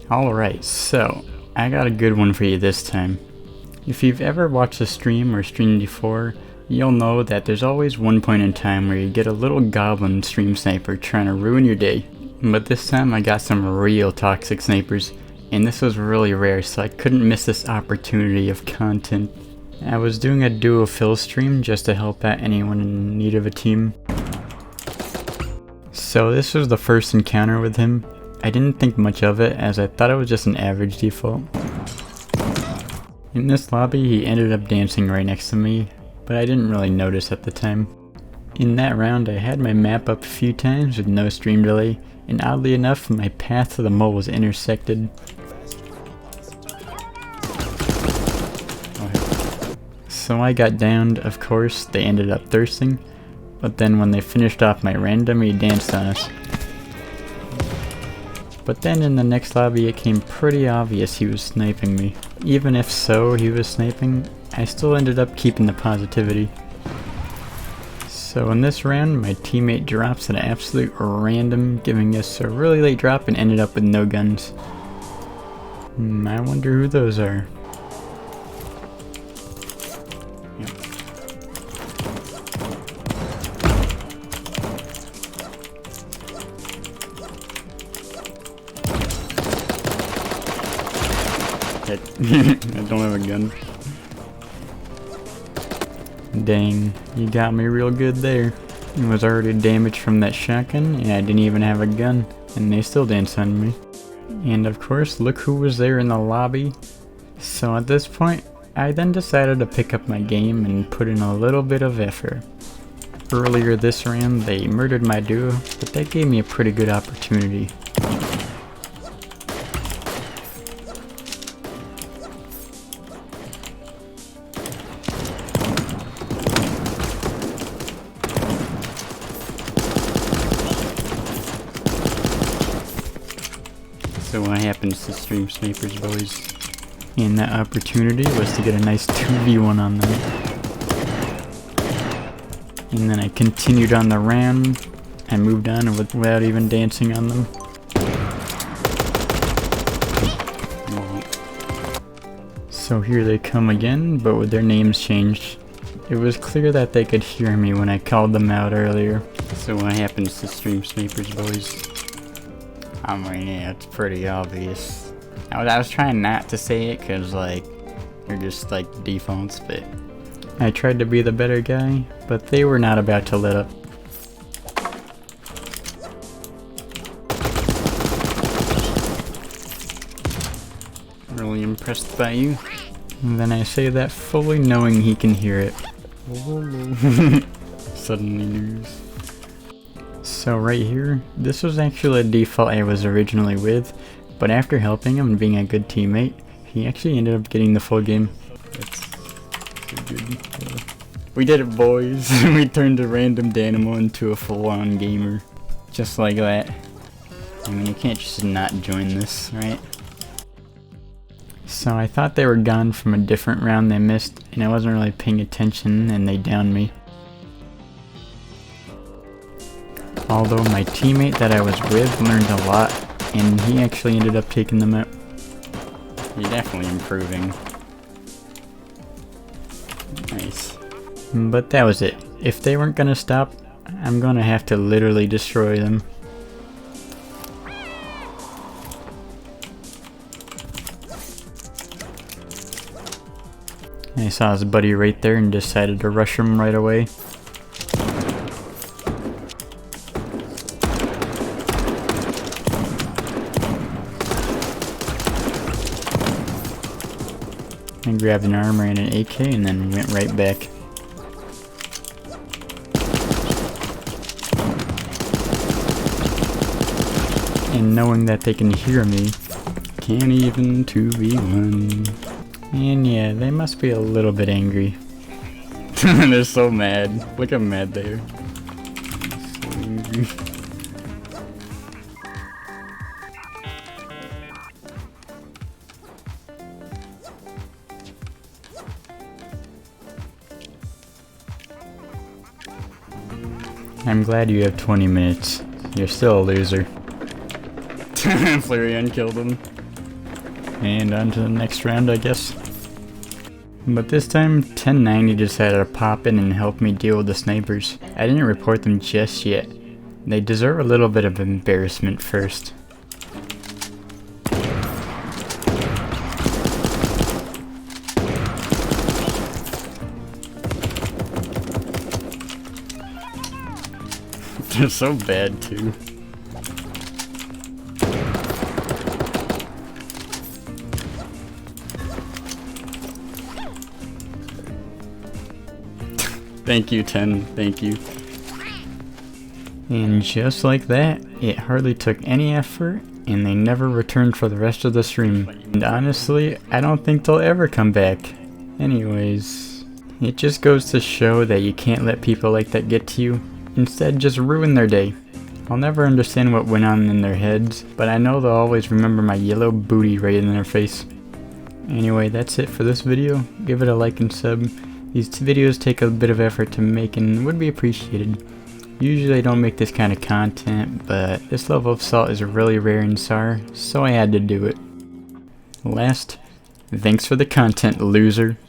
Alright, so I got a good one for you this time. If you've ever watched a stream or streamed before, you'll know that there's always one point in time where you get a little goblin stream sniper trying to ruin your day. But this time I got some real toxic snipers, and this was really rare, so I couldn't miss this opportunity of content. I was doing a duo fill stream just to help out anyone in need of a team. So this was the first encounter with him. I didn't think much of it as I thought it was just an average default. In this lobby he ended up dancing right next to me, but I didn't really notice at the time. In that round I had my map up a few times with no stream delay, and oddly enough my path to the mole was intersected. So I got downed, of course. They ended up thirsting, but then when they finished off my random he danced on us. But then in the next lobby it came pretty obvious he was sniping me. Even if so he was sniping, I still ended up keeping the positivity. So in this round my teammate drops at an absolute random, giving us a really late drop and ended up with no guns. I wonder who those are. I don't have a gun. Dang, you got me real good there. It was already damaged from that shotgun and I didn't even have a gun, and they still danced on me. And of course, look who was there in the lobby. So at this point, I then decided to pick up my game and put in a little bit of effort. Earlier this round, they murdered my duo, but that gave me a pretty good opportunity. So what happens to stream snipers, boys? And that opportunity was to get a nice 2v1 on them. And then I continued on the round. I moved on without even dancing on them. So here they come again, but with their names changed. It was clear that they could hear me when I called them out earlier. So what happens to stream snipers, boys? I mean, yeah, it's pretty obvious. I was trying not to say it because, like, they're just, like, defaults, but I tried to be the better guy, but they were not about to let up. Really impressed by you. And then I say that fully knowing he can hear it. Suddenly news. So right here, this was actually a default I was originally with, but after helping him and being a good teammate, he actually ended up getting the full game. That's so good. We did it, boys. We turned a random Dynamo into a full-on gamer. Just like that. I mean, you can't just not join this, right? So I thought they were gone from a different round they missed, and I wasn't really paying attention, and they downed me. Although my teammate that I was with learned a lot, and he actually ended up taking them out. You're definitely improving. Nice. But that was it. If they weren't gonna stop, I'm gonna have to literally destroy them. I saw his buddy right there and decided to rush him right away. I grabbed an armor and an AK and then went right back. And knowing that they can hear me, can't even 2v1. And yeah, they must be a little bit angry. They're so mad. Look how mad they are. So angry. I'm glad you have 20 minutes. You're still a loser. Flareon killed him. And on to the next round, I guess. But this time, 1090 decided to pop in and help me deal with the snipers. I didn't report them just yet. They deserve a little bit of embarrassment first. They're so bad too. Thank you, 10. Thank you. And just like that, it hardly took any effort, and they never returned for the rest of the stream. And honestly, I don't think they'll ever come back. Anyways, it just goes to show that you can't let people like that get to you. Instead, just ruin their day. I'll never understand what went on in their heads, but I know they'll always remember my yellow booty right in their face. Anyway, that's it for this video. Give it a like and sub. These videos take a bit of effort to make and would be appreciated. Usually I don't make this kind of content, but this level of salt is really rare in SAR, so I had to do it. Last, thanks for the content, loser.